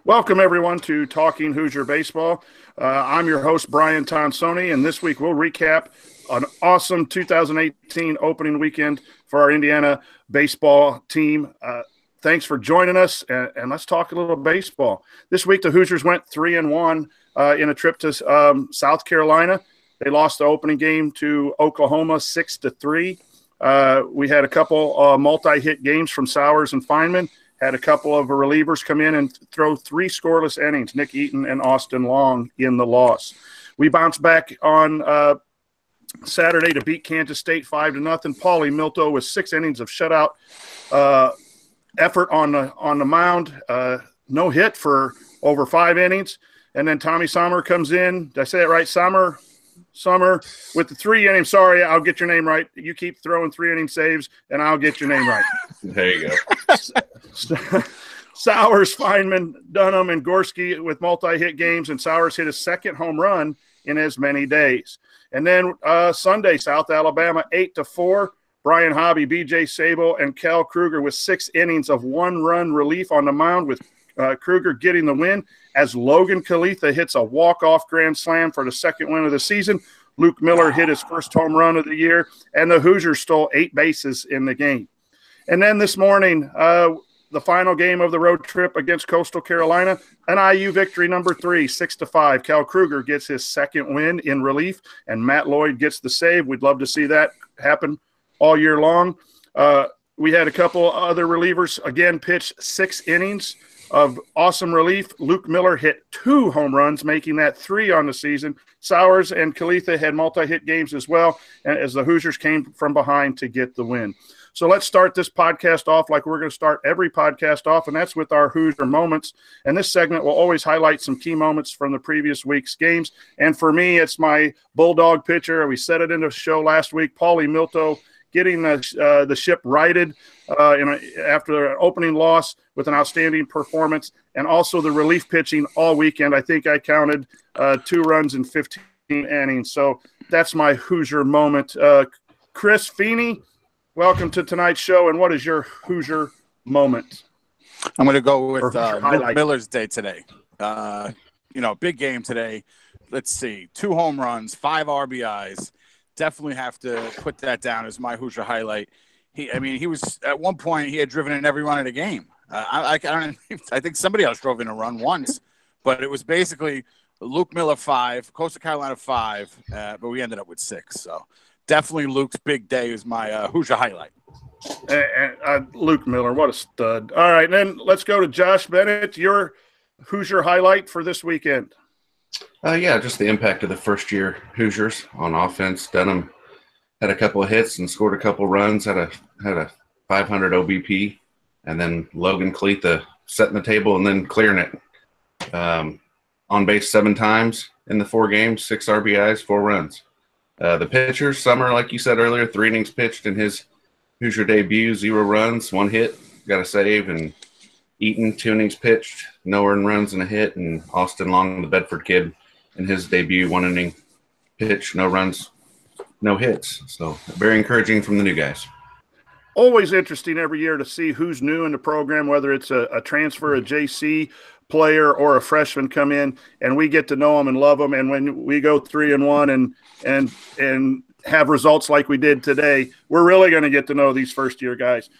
Welcome, everyone, to Talking Hoosier Baseball. I'm your host, Brian Tonsoni, and this week we'll recap an awesome 2018 opening weekend for our Indiana baseball team. Thanks for joining us, and let's talk a little baseball. This week, the Hoosiers went 3-1 in a trip to South Carolina. They lost the opening game to Oklahoma 6-3. We had a couple multi-hit games from Sowers and Feynman. Had a couple of relievers come in and throw 3 scoreless innings, Nick Eaton and Austin Long, in the loss. We bounced back on Saturday to beat Kansas State 5-0. Paulie Milto with 6 innings of shutout effort on the mound. No hit for over 5 innings. And then Tommy Sommer comes in. Did I say it right? Sommer with the 3 innings. Sorry, I'll get your name right. You keep throwing 3 inning saves, and I'll get your name right. There you go. Sowers, Feynman, Dunham, and Gorski with multi-hit games, and Sowers hit his 2nd home run in as many days. And then Sunday, South Alabama, 8-4. Brian Hobby, B.J. Sable, and Cal Kruger with 6 innings of 1-run relief on the mound, with Kruger getting the win as Logan Kalitha hits a walk-off grand slam for the 2nd win of the season. Luke Miller hit his 1st home run of the year, and the Hoosiers stole 8 bases in the game. And then this morning, the final game of the road trip against Coastal Carolina, an IU victory, number 3, 6-5. Cal Kruger gets his 2nd win in relief, and Matt Lloyd gets the save. We'd love to see that happen all year long. We had a couple other relievers, again, pitch 6 innings of awesome relief. Luke Miller hit 2 home runs, making that 3 on the season. Sowers and Kalitha had multi-hit games as well, as the Hoosiers came from behind to get the win. So let's start this podcast off like we're going to start every podcast off, and that's with our Hoosier moments. And this segment will always highlight some key moments from the previous week's games. And for me, it's my Bulldog pitcher. We said it in the show last week, Paulie Milto, getting the ship righted after an opening loss with an outstanding performance, and also the relief pitching all weekend. I think I counted 2 runs in 15 innings. So that's my Hoosier moment. Chris Feeney, welcome to tonight's show, and what is your Hoosier moment? I'm going to go with Luke Miller's day today. Big game today. Let's see, 2 home runs, 5 RBIs. Definitely have to put that down as my Hoosier highlight. He was at one point he had driven in every run of the game. I think somebody else drove in a run once, but it was basically Luke Miller 5, Coastal Carolina 5, but we ended up with 6. So definitely Luke's big day is my Hoosier highlight. Luke Miller, what a stud. All right, then let's go to Josh Bennett, your Hoosier highlight for this weekend. Just the impact of the first-year Hoosiers on offense. Dunham had a couple of hits and scored a couple runs, had a 500 OBP, and then Logan Kalitha setting the table and then clearing it. On base 7 times in the 4 games, 6 RBIs, 4 runs. The pitchers, Summer, like you said earlier, 3 innings pitched in his Hoosier debut, 0 runs, 1 hit, got a save, and Eaton, 2 innings pitched, no earned runs and a hit, and Austin Long, the Bedford kid, in his debut, 1 inning pitch, no runs, no hits. So very encouraging from the new guys. Always interesting every year to see who's new in the program, whether it's a transfer, a JC player, or a freshman come in, and we get to know them and love them. And when we go 3-1 and have results like we did today, we're really going to get to know these first-year guys.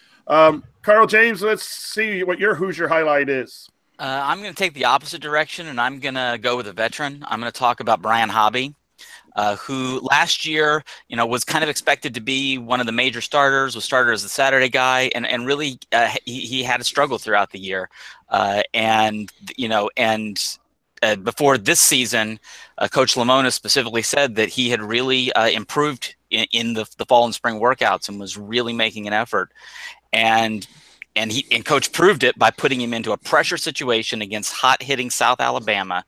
Carl James, let's see what your Hoosier highlight is. I'm going to take the opposite direction, and I'm going to go with a veteran. I'm going to talk about Brian Hobby, who last year, was kind of expected to be one of the major starters, was started as the Saturday guy, and really he had a struggle throughout the year. Before this season, Coach Lamona specifically said that he had really improved in the fall and spring workouts and was really making an effort. And Coach proved it by putting him into a pressure situation against hot-hitting South Alabama,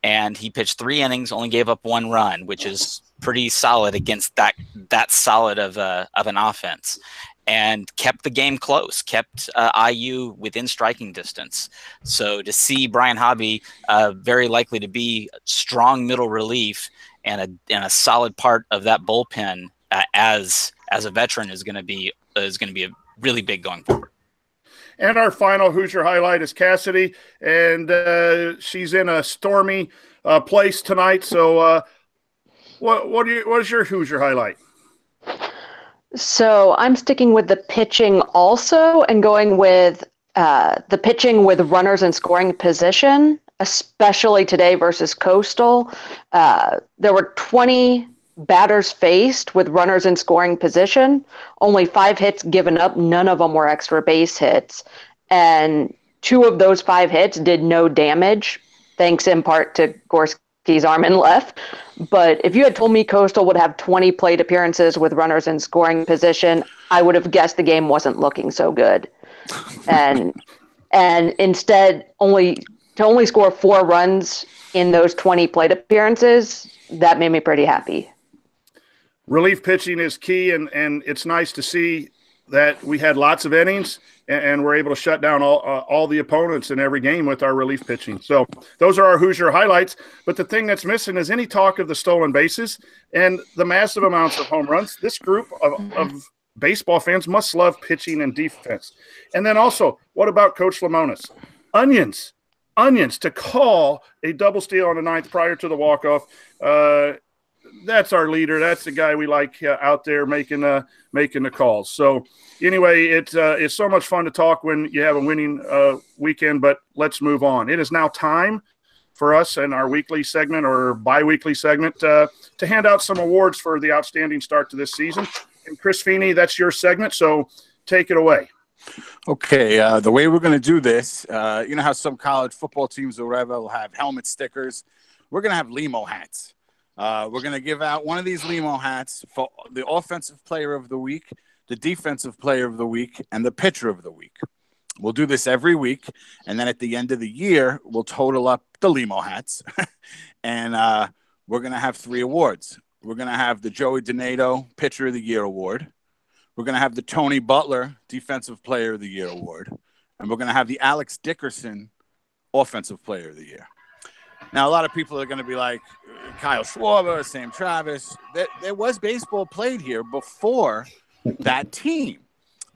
and he pitched 3 innings, only gave up 1 run, which is pretty solid against that solid of an offense, and kept the game close, kept IU within striking distance. So to see Brian Hobby very likely to be strong middle relief and a solid part of that bullpen as a veteran is going to be a really big going forward. And our final Hoosier highlight is Cassidy, and she's in a stormy place tonight. So what is your Hoosier highlight? So I'm sticking with the pitching also and going with the pitching with runners in scoring position, especially today versus Coastal. There were 20 batters faced with runners in scoring position, only 5 hits given up. None of them were extra base hits. And 2 of those 5 hits did no damage, thanks in part to Gorski's arm and left. But if you had told me Coastal would have 20 plate appearances with runners in scoring position, I would have guessed the game wasn't looking so good. And instead, only score 4 runs in those 20 plate appearances, that made me pretty happy. Relief pitching is key, and it's nice to see that we had lots of innings and we're able to shut down all the opponents in every game with our relief pitching. So those are our Hoosier highlights. But the thing that's missing is any talk of the stolen bases and the massive amounts of home runs. This group of baseball fans must love pitching and defense. And then also, what about Coach Lemonis? Onions to call a double steal on the 9th prior to the walk-off. That's our leader. That's the guy we like out there making the calls. So anyway, it's so much fun to talk when you have a winning weekend, but let's move on. It is now time for us in our weekly segment or bi-weekly segment to hand out some awards for the outstanding start to this season. And Chris Feeney, that's your segment, so take it away. Okay, the way we're going to do this, you know how some college football teams or whatever will have helmet stickers? We're going to have Limo hats. We're going to give out one of these Limo hats for the offensive player of the week, the defensive player of the week, and the pitcher of the week. We'll do this every week, and then at the end of the year, we'll total up the Limo hats, and we're going to have 3 awards. We're going to have the Joey Donato Pitcher of the Year Award. We're going to have the Tony Butler Defensive Player of the Year Award, and we're going to have the Alex Dickerson Offensive Player of the Year. Now, a lot of people are going to be like, Kyle Schwarber, Sam Travis. There was baseball played here before that team.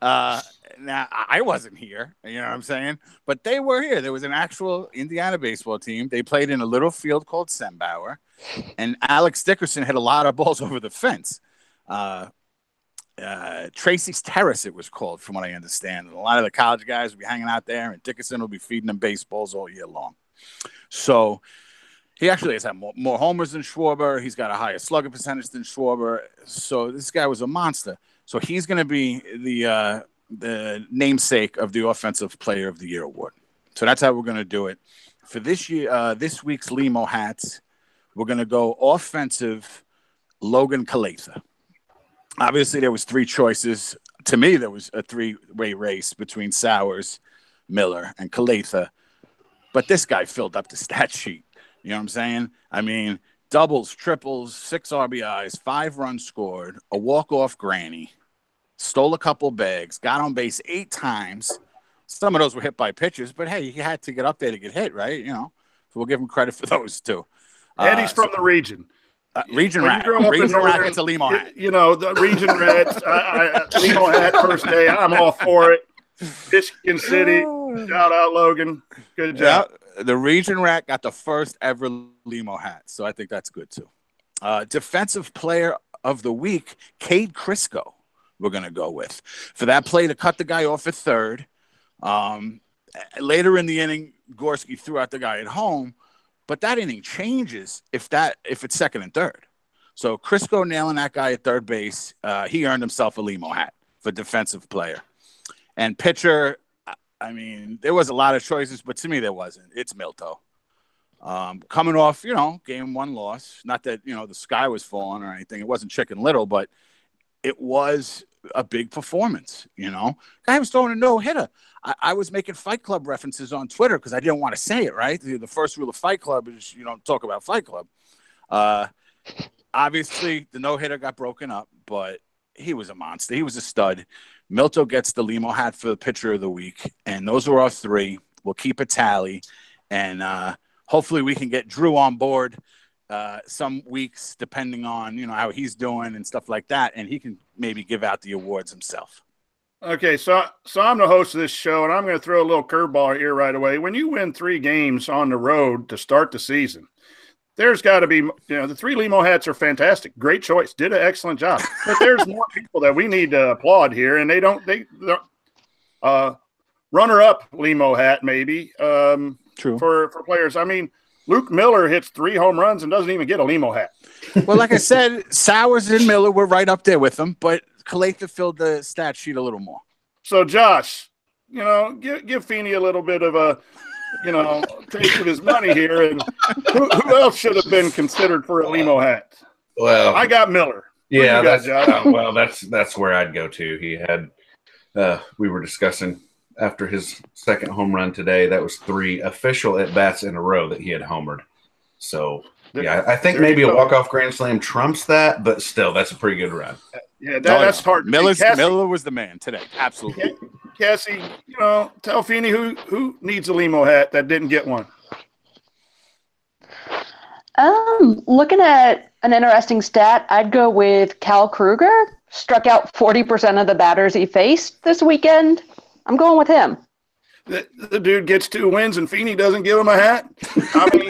Now, I wasn't here, you know what I'm saying? But they were here. There was an actual Indiana baseball team. They played in a little field called Sembauer. And Alex Dickerson hit a lot of balls over the fence. Tracy's Terrace, it was called, from what I understand. And a lot of the college guys will be hanging out there, and Dickerson will be feeding them baseballs all year long. So he actually has had more homers than Schwarber. He's got a higher slugger percentage than Schwarber. So this guy was a monster. So he's going to be the namesake of the Offensive Player of the Year award. So that's how we're going to do it. For this year, this week's Limo hats, we're going to go offensive Logan Calatha. Obviously, there was 3 choices. To me, there was a 3-way race between Sowers, Miller, and Calatha. But this guy filled up the stat sheet. You know what I'm saying? I mean, doubles, triples, 6 RBIs, 5 runs scored, a walk-off granny, stole a couple bags, got on base 8 times. Some of those were hit by pitchers, but hey, he had to get up there to get hit, right? You know, so we'll give him credit for those too. And he's from the region. Region Rat. Region Rat gets a Limo hat. You know, the Region Rats, Limo hat first day. I'm all for it. Michigan City. Shout out, Logan. Good job. Yeah, the Region Rat got the first ever Limo hat, so I think that's good too. Defensive Player of the Week, Cade Crisco, we're going to go with. For that play to cut the guy off at third. Later in the inning, Gorski threw out the guy at home, but that inning changes if it's second and third. So Crisco nailing that guy at third base, he earned himself a Limo hat for defensive player. And pitcher, I mean, there was a lot of choices, but to me there wasn't. It's Milto. Coming off, game 1 loss. Not that, the sky was falling or anything. It wasn't Chicken Little, but it was a big performance, Guy was throwing a no-hitter. I was making Fight Club references on Twitter because I didn't want to say it, right? The first rule of Fight Club is you don't talk about Fight Club. Obviously, the no-hitter got broken up, but he was a monster. He was a stud. Milto gets the Limo hat for the Pitcher of the Week, and those are our 3. We'll keep a tally, and hopefully we can get Drew on board some weeks, depending on how he's doing and stuff like that, and he can maybe give out the awards himself. Okay, so I'm the host of this show, and I'm going to throw a little curveball here right away. When you win 3 games on the road to start the season, there's got to be, the 3 Limo hats are fantastic. Great choice. Did an excellent job. But there's more people that we need to applaud here, and they don't runner-up Limo hat maybe. True. For players. I mean, Luke Miller hits 3 home runs and doesn't even get a Limo hat. Well, like I said, Sowers and Miller were right up there with them, but Calatha filled the stat sheet a little more. So, Josh, give Feeney a little bit of a, taste of his money here. And who else should have been considered for a Limo hat? Well, I got Miller. Yeah, that's where I'd go to. He had, we were discussing after his second home run today, that was 3 official at-bats in a row that he had homered. So, yeah, I think maybe a walk-off grand slam trumps that, but still, that's a pretty good run. Yeah, that's hard. Miller was the man today. Absolutely. Cassie, tell Feeney who needs a Limo hat that didn't get one. Looking at an interesting stat, I'd go with Cal Kruger. Struck out 40% of the batters he faced this weekend. I'm going with him. The dude gets 2 wins and Feeney doesn't give him a hat. I mean,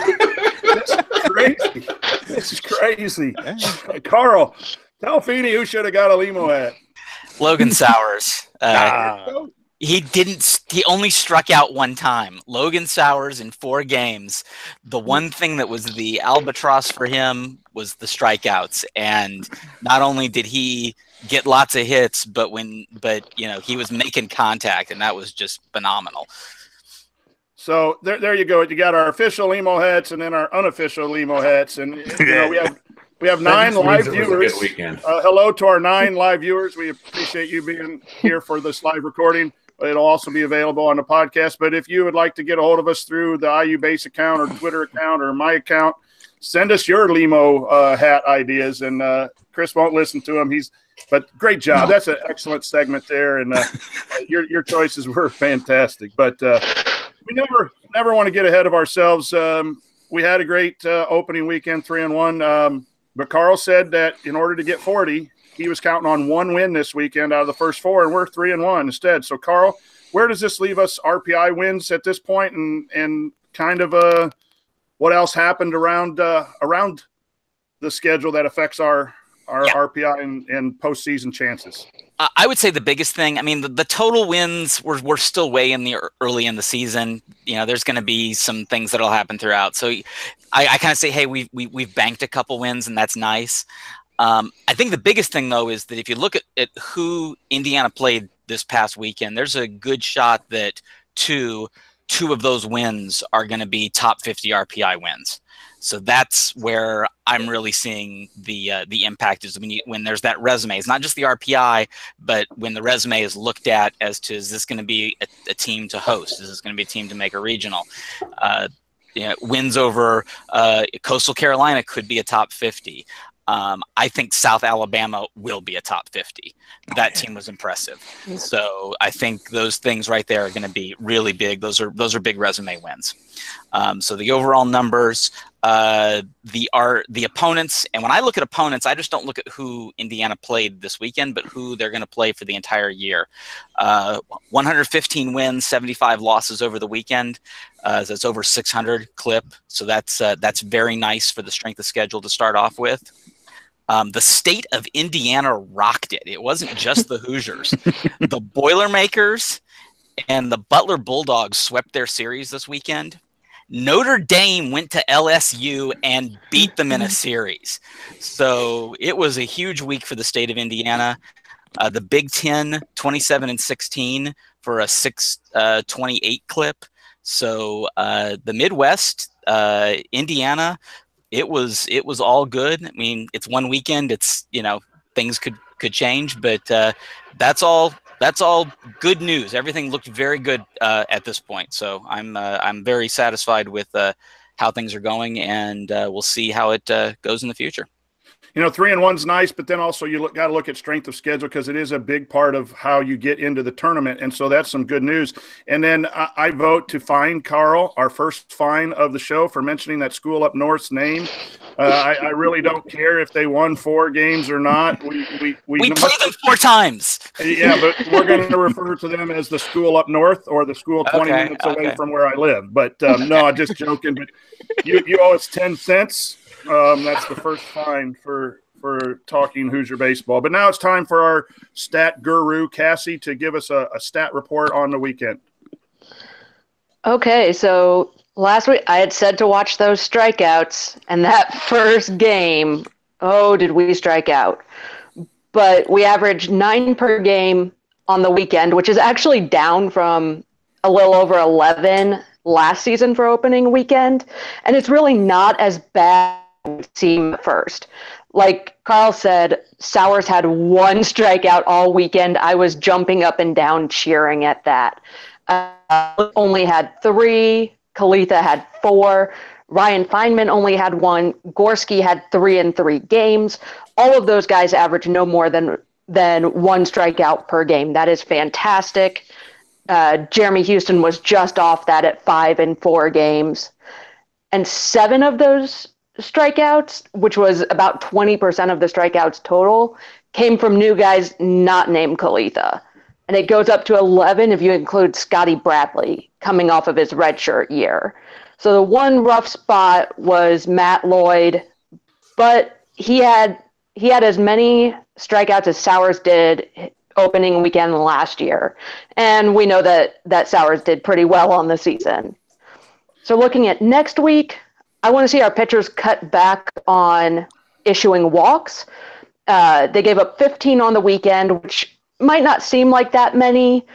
this is crazy. This is crazy. Carl, tell Feeney who should have got a Limo hat. Logan Sowers. He only struck out 1 time. Logan Sowers in 4 games. The one thing that was the albatross for him was the strikeouts. And not only did he get lots of hits, but he was making contact, and that was just phenomenal. So there you go. You got our official Limo hats and then our unofficial Limo hats. And we have 9 live viewers. Hello to our 9 live viewers. We appreciate you being here for this live recording. It'll also be available on the podcast. But if you would like to get a hold of us through the IU Base account or Twitter account or my account, send us your Limo hat ideas. And Chris won't listen to them. But great job. That's an excellent segment there. And your choices were fantastic. But we never want to get ahead of ourselves. We had a great opening weekend, 3-1. But Carl said that in order to get 40, he was counting on 1 win this weekend out of the first 4, and we're 3-1 instead. So, Carl, where does this leave us RPI wins at this point, and kind of what else happened around the schedule that affects our RPI and postseason chances? I would say the biggest thing, I mean, the total wins, we're still way in the early in the season. There's going to be some things that'll happen throughout. So I kind of say, hey, we've banked a couple wins, and that's nice. I think the biggest thing, though, is that if you look at who Indiana played this past weekend, there's a good shot that two of those wins are going to be top 50 RPI wins. So that's where I'm really seeing the impact is when there's that resume. It's not just the RPI, but when the resume is looked at as to, is this going to be a team to host? Is this going to be a team to make a regional? Wins over Coastal Carolina could be a top 50. I think South Alabama will be a top 50. That team was impressive. So I think those things right there are going to be really big. Those are big resume wins. So the overall numbers, the opponents, and when I look at opponents, I just don't look at who Indiana played this weekend, but who they're going to play for the entire year. 115 wins, 75 losses over the weekend. That's over 600 clip. So that's very nice for the strength of schedule to start off with. The state of Indiana rocked it. It wasn't just the Hoosiers. The Boilermakers and the Butler Bulldogs swept their series this weekend. Notre Dame went to LSU and beat them in a series. So it was a huge week for the state of Indiana. The Big Ten, 27-16 for a 628 clip. So the Midwest, Indiana, it was all good. I mean, it's one weekend. It's, things could change, but that's all good news. Everything looked very good at this point. So I'm very satisfied with how things are going, and we'll see how it goes in the future. 3-1's nice, but then also you got to look at strength of schedule because it is a big part of how you get into the tournament. And so that's some good news. And then I vote to fine Carl, our first fine of the show, for mentioning that school up north's name. I really don't care if they won 4 games or not. We played them 4 times. Yeah, but we're going to refer to them as the school up north or the school 20 minutes away from where I live. But no, just joking. But you owe us 10 cents. That's the first fine for talking Hoosier baseball. But now it's time for our stat guru, Cassie, to give us a stat report on the weekend. Okay, so last week I had said to watch those strikeouts, and that first game, did we strike out. But we averaged 9 per game on the weekend, which is actually down from a little over 11 last season for opening weekend. And it's really not as bad as it seemed at first. Like Carl said, Sowers had 1 strikeout all weekend. I was jumping up and down cheering at that. Only had 3. Kalitha had 4. Ryan Feynman only had 1. Gorski had 3 in 3 games. All of those guys averaged no more than 1 strikeout per game. That is fantastic. Jeremy Houston was just off that at 5 in 4 games. And 7 of those strikeouts, which was about 20% of the strikeouts total, came from new guys not named Kalitha. And it goes up to 11 if you include Scotty Bradley coming off of his redshirt year. So the one rough spot was Matt Lloyd, but he had as many strikeouts as Sowers did opening weekend last year. And we know that Sowers did pretty well on the season. So looking at next week, I want to see our pitchers cut back on issuing walks. They gave up 15 on the weekend, which might not seem like that many.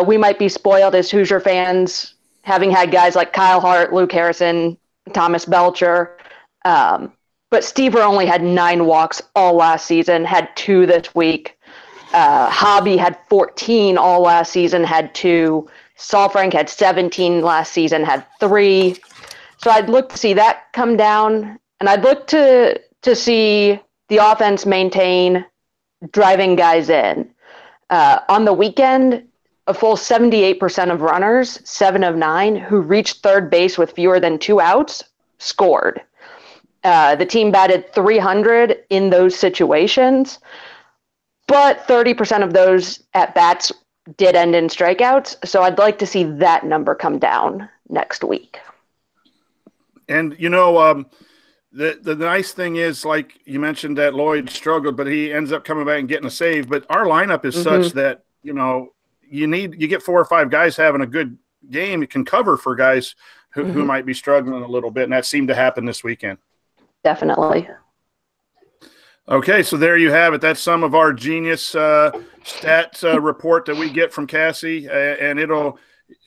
We might be spoiled as Hoosier fans, having had guys like Kyle Hart, Luke Harrison, Thomas Belcher. But Stever only had 9 walks all last season, had 2 this week. Hobby had 14 all last season, had 2. Saul Frank had 17 last season, had 3. So I'd look to see that come down, and I'd look to see the offense maintain driving guys in. On the weekend, a full 78% of runners, 7 of 9, who reached third base with fewer than 2 outs, scored. The team batted .300 in those situations, but 30% of those at-bats did end in strikeouts, so I'd like to see that number come down next week. And, the nice thing is, like you mentioned, that Lloyd struggled, but he ends up coming back and getting a save. But our lineup is such that, you get 4 or 5 guys having a good game. It can cover for guys who might be struggling a little bit, and that seemed to happen this weekend. Definitely. Okay, so there you have it. That's some of our genius stat report that we get from Cassie, and it'll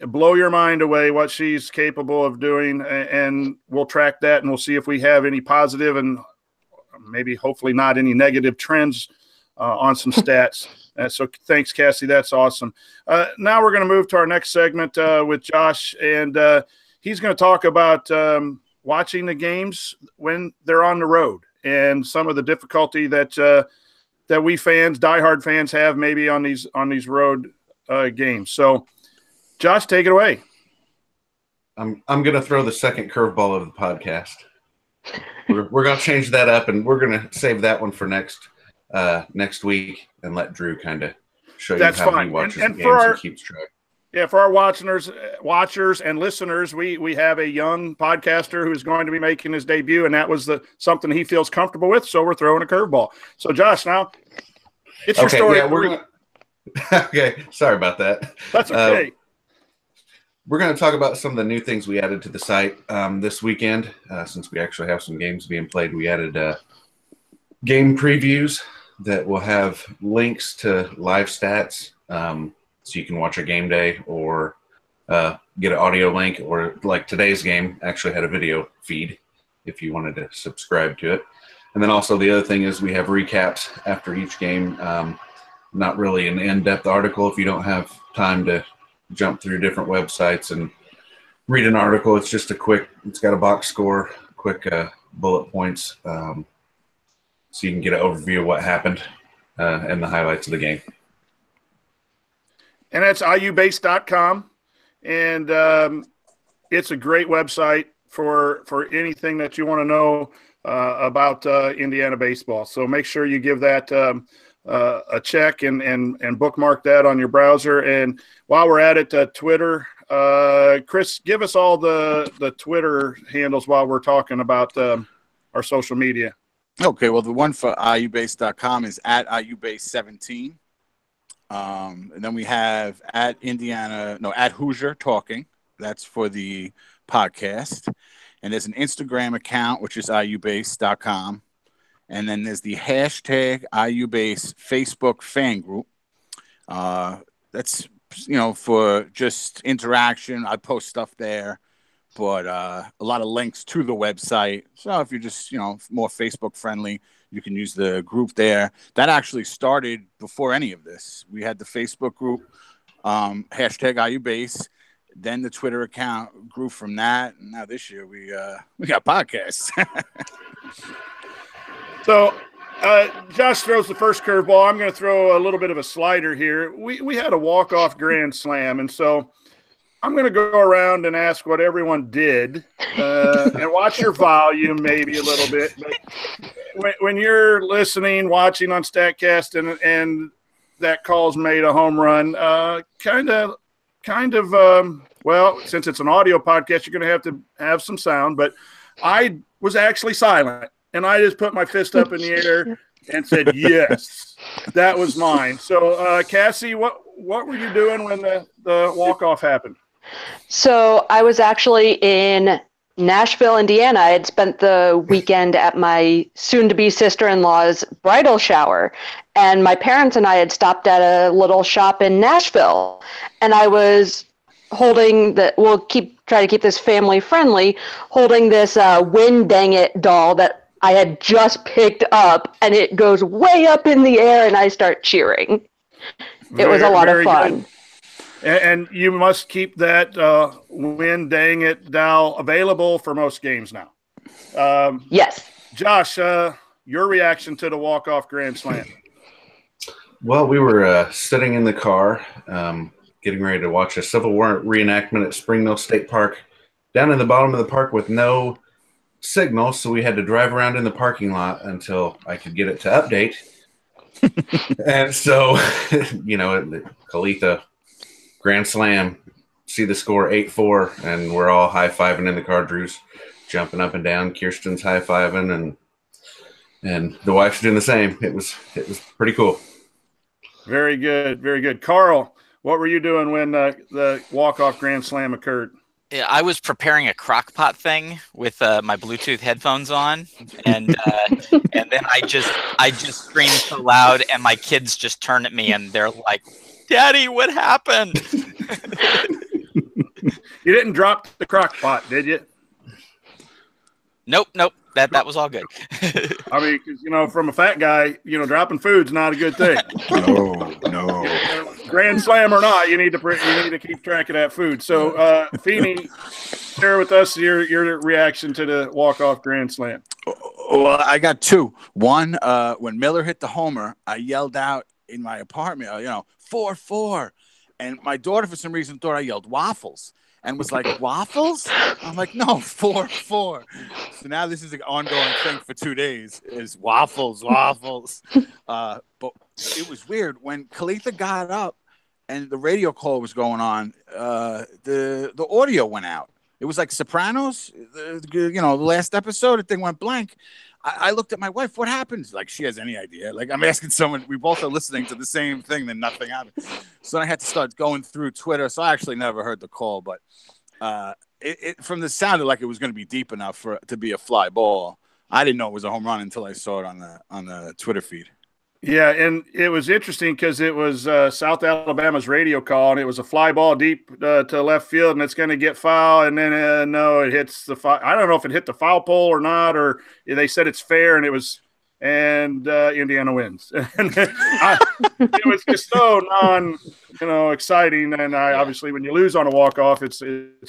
blow your mind away what she's capable of doing, and we'll track that, and we'll see if we have any positive and maybe hopefully not any negative trends on some stats. So thanks, Cassie. That's awesome. Now we're going to move to our next segment with Josh, and he's going to talk about watching the games when they're on the road and some of the difficulty that we fans, diehard fans, have maybe on these road games. So, Josh, take it away. I'm going to throw the second curveball of the podcast. We're going to change that up, and we're going to save that one for next week and let Drew kind of show That's you how fine. he watches And the games and keeps track. Yeah, for our watchers and listeners, we have a young podcaster who's going to be making his debut, and that was something he feels comfortable with, so we're throwing a curveball. So, Josh, now it's your story. Yeah, okay, sorry about that. That's okay. We're going to talk about some of the new things we added to the site this weekend. Since we actually have some games being played, we added game previews that will have links to live stats, so you can watch a game day or get an audio link, or like today's game actually had a video feed if you wanted to subscribe to it. And then also the other thing is we have recaps after each game. Not really an in-depth article if you don't have time to jump through different websites and read an article. It's just it's got a box score, quick bullet points. so you can get an overview of what happened and the highlights of the game. And that's iubase.com. And it's a great website for anything that you want to know about Indiana baseball. So make sure you give that a check and bookmark that on your browser. And while we're at it, Twitter, Chris, give us all the Twitter handles while we're talking about our social media. Okay, well, the one for iubase.com is at iubase17. And then we have at Hoosier Talking. That's for the podcast. And there's an Instagram account, which is iubase.com. And then there's the hashtag iubase Facebook fan group. That's, for just interaction. I post stuff there, but a lot of links to the website. So if you're just, more Facebook friendly, you can use the group there. That actually started before any of this. We had the Facebook group, hashtag iubase. Then the Twitter account grew from that. And now this year we got podcasts. So Josh throws the first curveball. I'm going to throw a little bit of a slider here. We had a walk-off grand slam, and so I'm going to go around and ask what everyone did and watch your volume maybe a little bit. But when you're listening, watching on StatCast and that call's made a home run, well, since it's an audio podcast, you're going to have some sound, but I was actually silent. And I just put my fist up in the air and said, yes, that was mine. So, Cassie, what were you doing when the walk-off happened? So I was actually in Nashville, Indiana. I had spent the weekend at my soon-to-be sister-in-law's bridal shower. And my parents and I had stopped at a little shop in Nashville. And I was holding try to keep this family friendly, holding this Win Dang It doll that I had just picked up, and it goes way up in the air, and I start cheering. It was a lot of fun. Good. And you must keep that Win Dang It doll available for most games now. Yes. Josh, your reaction to the walk-off grand slam? Well, we were sitting in the car, getting ready to watch a Civil War reenactment at Spring Mill State Park, down in the bottom of the park with no signal, so we had to drive around in the parking lot until I could get it to update. And so, Calitha grand slam, see the score 8-4, and we're all high-fiving in the car. Drew's jumping up and down, Kirsten's high-fiving, and the wife's doing the same. It was pretty cool. Very good, very good. Carl, what were you doing when the walk-off grand slam occurred? Yeah, I was preparing a crock pot thing with my Bluetooth headphones on, and then I just screamed so loud, and my kids just turned at me, and they're like, "Daddy, what happened?" You didn't drop the crock pot, did you? Nope. That was all good. I mean, because from a fat guy, dropping food's not a good thing. No. Grand slam or not, you need to keep track of that food. So, Feeney, share with us your reaction to the walk-off grand slam. Well, I got two. One, when Miller hit the homer, I yelled out in my apartment, 4-4, and my daughter for some reason thought I yelled waffles. And was like, waffles? I'm like, no, 4-4. So now this is an ongoing thing for 2 days is waffles. But it was weird. When Calitha got up and the radio call was going on, the audio went out. It was like Sopranos, the last episode, the thing went blank. I looked at my wife. What happened? Like, she has any idea. Like, I'm asking someone. We both are listening to the same thing. Then nothing happened. So I had to start going through Twitter. So I actually never heard the call, but it from the sounded like it was going to be deep enough to be a fly ball. I didn't know it was a home run until I saw it on the Twitter feed. Yeah, and it was interesting because it was South Alabama's radio call, and it was a fly ball deep to left field, and it's going to get foul, and then no, it hits the foul. I don't know if it hit the foul pole or not, or they said it's fair, and Indiana wins. And it was just so exciting, and obviously when you lose on a walk off, it's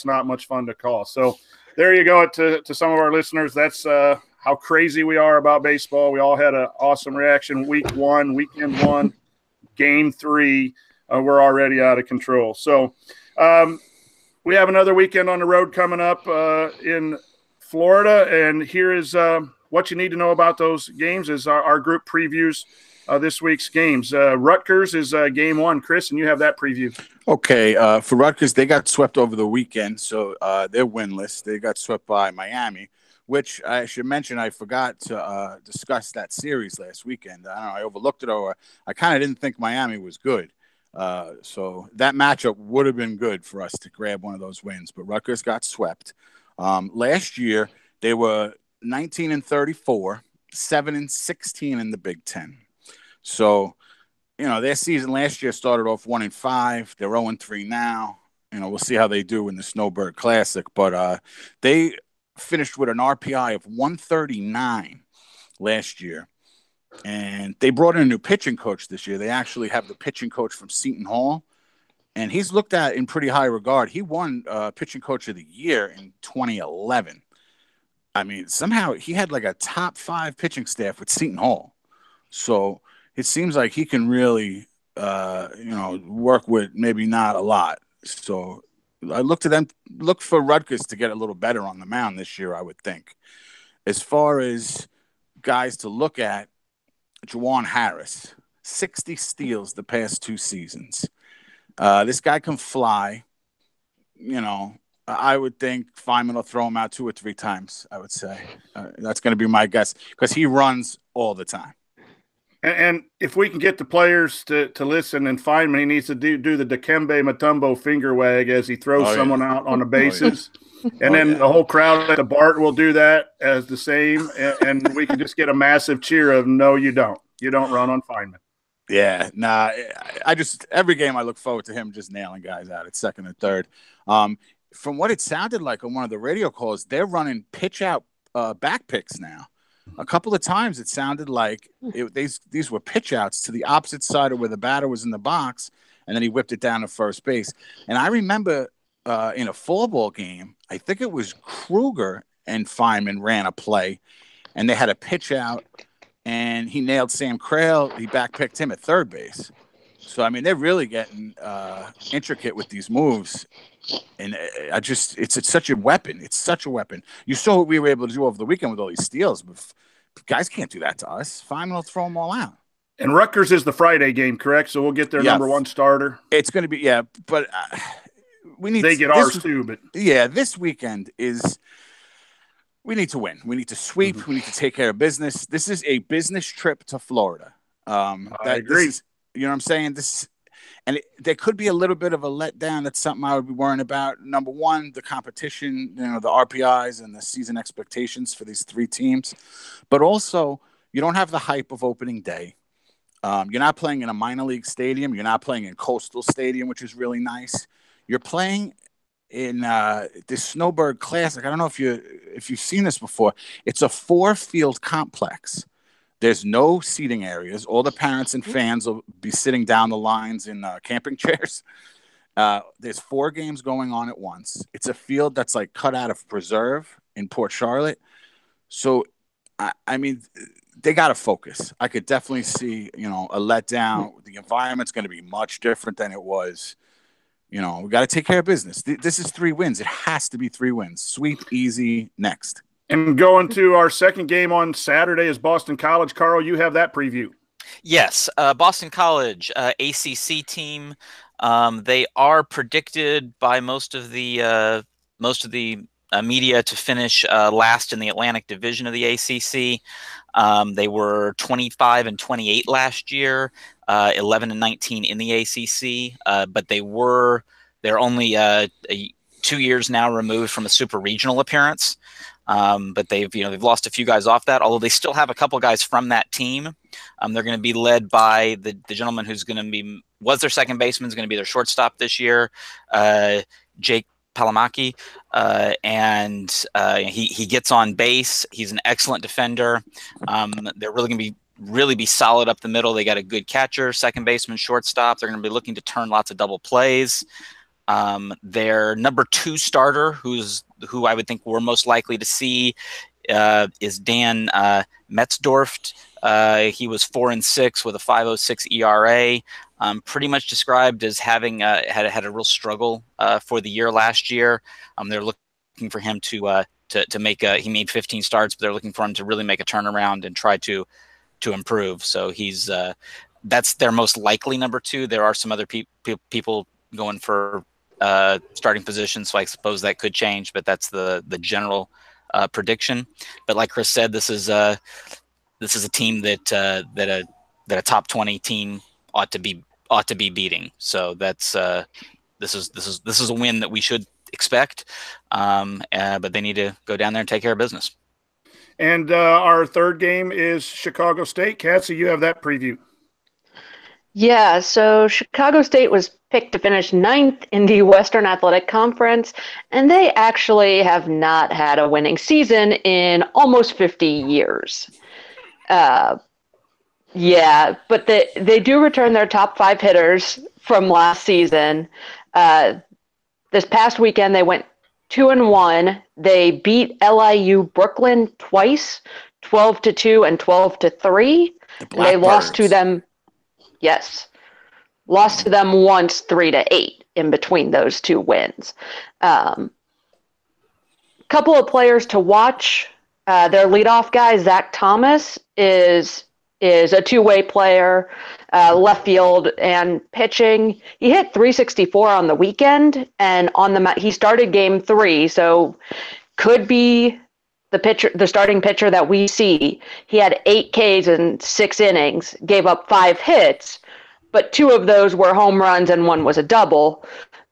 not much fun to call. So there you go. To some of our listeners, that's how crazy we are about baseball. We all had an awesome reaction. Weekend 1, game 3. We're already out of control. So we have another weekend on the road coming up in Florida, and here is what you need to know about those games is our group previews this week's games. Rutgers is game 1. Chris, and you have that preview. Okay, for Rutgers, they got swept over the weekend, so they're winless. They got swept by Miami, which I should mention I forgot to discuss that series last weekend. I don't know, I overlooked it, or I kind of didn't think Miami was good. So that matchup would have been good for us to grab one of those wins, but Rutgers got swept. Last year, they were 19-34, 7-16 in the Big Ten. So, their season last year started off 1-5. They're 0-3 now. We'll see how they do in the Snowbird Classic, but they finished with an RPI of 139 last year. And they brought in a new pitching coach this year. They actually have the pitching coach from Seton Hall, and he's looked at in pretty high regard. He won pitching coach of the year in 2011. I mean, somehow he had like a top 5 pitching staff with Seton Hall. So it seems like he can really, work with maybe not a lot. So I look for Rutgers to get a little better on the mound this year, I would think. As far as guys to look at, Juwan Harris, 60 steals the past 2 seasons. This guy can fly. I would think Feynman will throw him out 2 or 3 times, I would say. That's going to be my guess because he runs all the time. And if we can get the players to listen, and Feynman, he needs to do the Dikembe Mutombo finger wag as he throws someone out on the bases. And then the whole crowd at the BART will do that as the same. And we can just get a massive cheer of, no, you don't. You don't run on Feynman. Yeah, nah. Every game I look forward to him just nailing guys out at second and third. From what it sounded like on one of the radio calls, they're running pitch out back picks now. A couple of times it sounded like these were pitch outs to the opposite side of where the batter was in the box, and then he whipped it down to first base. And I remember in a fall ball game, I think it was Kruger and Feynman ran a play, and they had a pitch out, and he nailed Sam Crail. He backpicked him at third base. So, I mean, they're really getting intricate with these moves. And it's such a weapon. It's such a weapon. You saw what we were able to do over the weekend with all these steals. But guys can't do that to us. Feynman will throw them all out. And Rutgers is the Friday game, correct? So we'll get their number 1 starter. It's going to be, but we need. They get ours too, but this weekend is. We need to win. We need to sweep. Mm-hmm. We need to take care of business. This is a business trip to Florida. I agree. You know what I'm saying? There could be a little bit of a letdown. That's something I would be worrying about. Number 1, the competition, the RPIs and the season expectations for these 3 teams. But also, you don't have the hype of opening day. You're not playing in a minor league stadium. You're not playing in Coastal Stadium, which is really nice. You're playing in this Snowbird Classic. I don't know if you've seen this before. It's a 4-field complex. There's no seating areas. All the parents and fans will be sitting down the lines in camping chairs. There's 4 games going on at once. It's a field that's like cut out of preserve in Port Charlotte. So, I mean, they got to focus. I could definitely see, a letdown. The environment's going to be much different than it was. We got to take care of business. This is 3 wins. It has to be 3 wins. Sweep, easy, next. And going to our second game on Saturday is Boston College. Carl, you have that preview. Yes, Boston College, ACC team. They are predicted by most of the media to finish last in the Atlantic Division of the ACC. They were 25-28 last year, 11-19 in the ACC, but they're only 2 years now removed from a super regional appearance. But they've lost a few guys off that, although they still have a couple guys from that team. They're going to be led by the gentleman who's going to was their second baseman, is going to be their shortstop this year, Jake Palamaki, and he gets on base. He's an excellent defender. They're really going to be solid up the middle. They got a good catcher, second baseman, shortstop. They're going to be looking to turn lots of double plays. Their number 2 starter, who I would think we're most likely to see, is Dan Metzdorf. He was 4-6 with a 5.06 ERA. Pretty much described as having had a real struggle for the year last year. They're looking for him to make he made 15 starts, but they're looking for him to really make a turnaround and try to improve. So he's that's their most likely number 2. There are some other people going for starting positions, so I suppose that could change, but that's the general prediction. But like Chris said, this is a team that a top 20 team ought to be beating. So that's this is a win that we should expect, but they need to go down there and take care of business. And our third game is Chicago State. Cassie, you have that preview. Yeah, so Chicago State was picked to finish 9th in the Western Athletic Conference, and they actually have not had a winning season in almost 50 years. Yeah, but they do return their top 5 hitters from last season. This past weekend, they went 2-1. They beat LIU Brooklyn twice, 12-2 and 12-3. They lost to them. Yes, lost to them once, 3-8 in between those 2 wins. Couple of players to watch. Their leadoff guy, Zach Thomas, is a two-way player, left field and pitching. He hit .364 on the weekend, and he started game 3, so could be the starting pitcher that we see. He had 8 Ks in 6 innings, gave up 5 hits, but 2 of those were home runs and 1 was a double.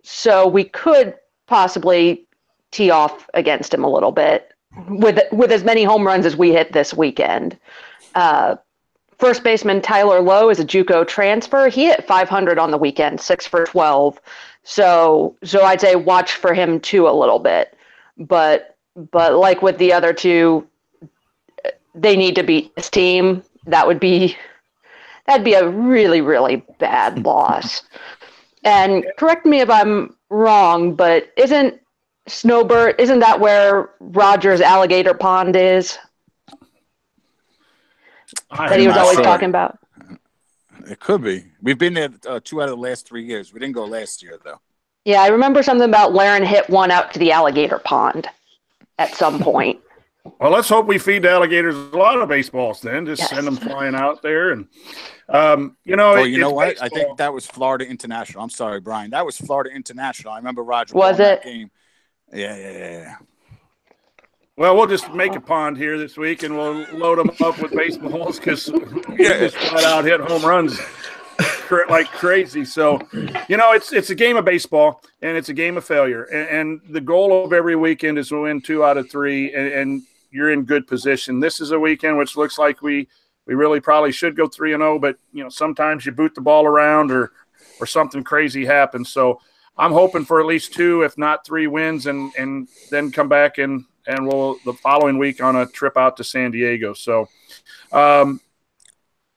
So we could possibly tee off against him a little bit with as many home runs as we hit this weekend. First baseman Tyler Lowe is a JUCO transfer. He hit .500 on the weekend, 6 for 12. So I'd say watch for him too a little bit. But like with the other 2, they need to beat this team. That'd be a really, really bad loss. And correct me if I'm wrong, but isn't that where Rogers Alligator Pond is? That he was always talking about? It could be. We've been there 2 out of the last 3 years. We didn't go last year, though. Yeah, I remember something about Laren hit one out to the alligator pond at some point. Well, let's hope we feed the alligators a lot of baseballs then. Just send them flying out there. And, you know what? Baseball. I think that was Florida International. I'm sorry, Brian. That was Florida International. I remember Roger. Was it? That game. Yeah. Well, we'll just make a pond here this week, and we'll load them up with baseballs because we just flat out hit home runs like crazy. So, you know, it's a game of baseball, and it's a game of failure. And the goal of every weekend is to win 2 out of 3, and you're in good position. This is a weekend which looks like we really probably should go 3-0, but, you know, sometimes you boot the ball around or something crazy happens. So I'm hoping for at least 2, if not 3 wins, and then come back and we'll the following week on a trip out to San Diego. So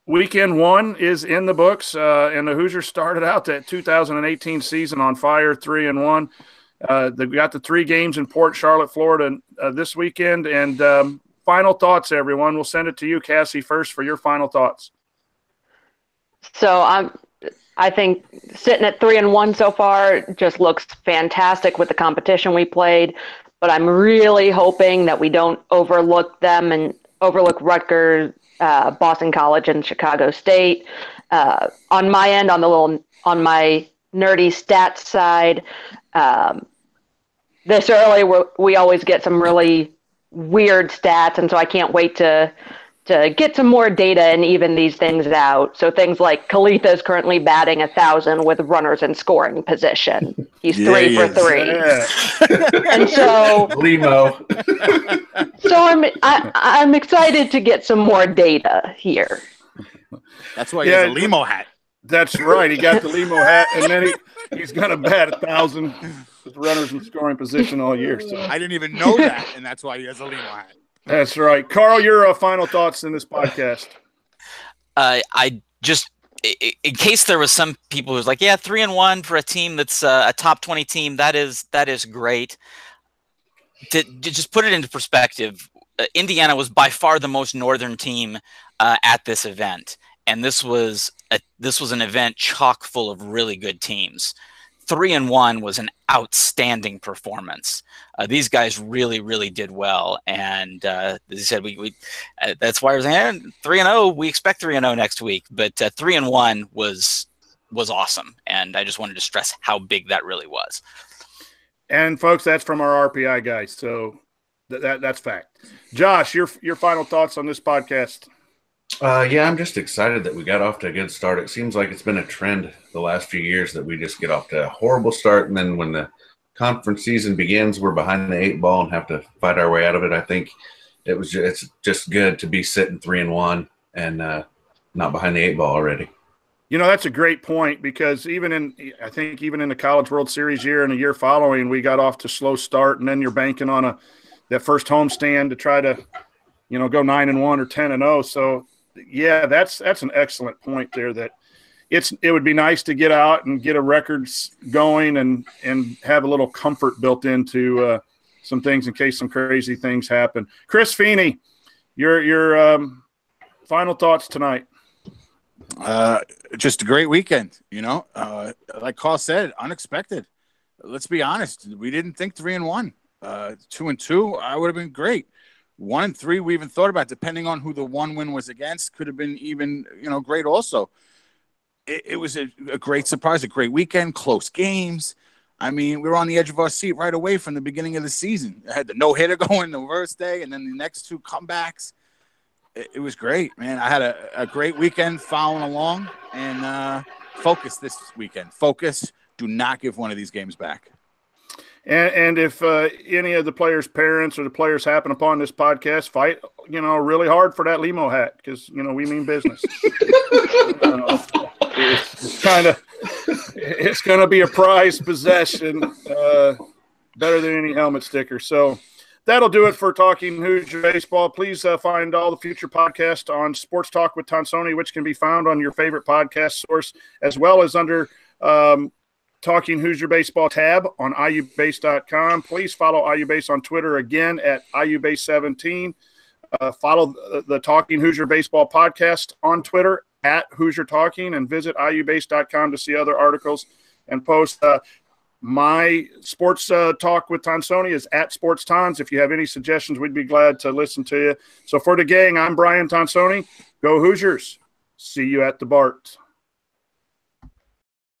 weekend 1 is in the books, and the Hoosiers started out that 2018 season on fire, 3-1. They've got the 3 games in Port Charlotte, Florida this weekend. And final thoughts, everyone. We'll send it to you, Cassie, first for your final thoughts. So I think sitting at 3-1 so far just looks fantastic with the competition we played. But I'm really hoping that we don't overlook them and overlook Rutgers, Boston College, and Chicago State. On my end, on my nerdy stats side, this early we always get some really weird stats, and so I can't wait to get some more data and even these things out. So things like Kalitha is currently batting 1,000 with runners in scoring position. He's 3 for 3. Yeah. And so Limo. So I'm excited to get some more data here. That's why he has a limo hat. That's right. He got the limo hat, and then he's going to bat 1,000 with runners in scoring position all year. So I didn't even know that, and that's why he has a limo hat. That's right. Carl, your final thoughts in this podcast. I just, in case there was some people who's like, yeah, 3-1 for a team that's a top 20 team, that is great. To just put it into perspective, Indiana was by far the most northern team at this event, and this was an event chock full of really good teams. 3-1 was an outstanding performance. These guys really, really did well, and as I said, we that's why I was saying 3-0. We expect 3-0 next week, but 3-1 was awesome, and I just wanted to stress how big that really was. And folks, that's from our RPI guys, so that's fact. Josh, your final thoughts on this podcast? Yeah, I'm just excited that we got off to a good start. It seems like it's been a trend the last few years that we just get off to a horrible start, and then when the conference season begins, we're behind the 8 ball and have to fight our way out of it. I think it's just good to be sitting 3-1 and not behind the 8 ball already. That's a great point, because even in the College World Series year and the year following, we got off to a slow start, and then you're banking on that first homestand to try to, go 9-1 or 10-0. So yeah, that's an excellent point there, that it would be nice to get out and get a records going and have a little comfort built into some things in case some crazy things happen. Chris Feeney, your final thoughts tonight. Just a great weekend, like Carl said, unexpected. Let's be honest. We didn't think 3-1, 2-2. I would have been great. 1-3, we even thought about, depending on who the one win was against, could have been even, great also. It was a great surprise, a great weekend, close games. I mean, we were on the edge of our seat right away from the beginning of the season. I had the no-hitter going the first day, and then the next 2 comebacks. It was great, man. I had a great weekend following along, and focus this weekend. Focus. Do not give one of these games back. And if any of the players' parents or the players happen upon this podcast, fight, really hard for that limo hat, because, we mean business. It's going to be a prized possession, better than any helmet sticker. So that'll do it for Talking Hoosier Baseball. Please find all the future podcasts on Sports Talk with Tonsoni, which can be found on your favorite podcast source, as well as under Talking Hoosier Baseball tab on iubase.com. Please follow iubase on Twitter again at iubase17. Follow the Talking Hoosier Baseball podcast on Twitter at Hoosier Talking, and visit iubase.com to see other articles and posts. My Sports Talk with Tonsoni is at Sports Tons. If you have any suggestions, we'd be glad to listen to you. So for the gang, I'm Brian Tonsoni. Go Hoosiers. See you at the Bart.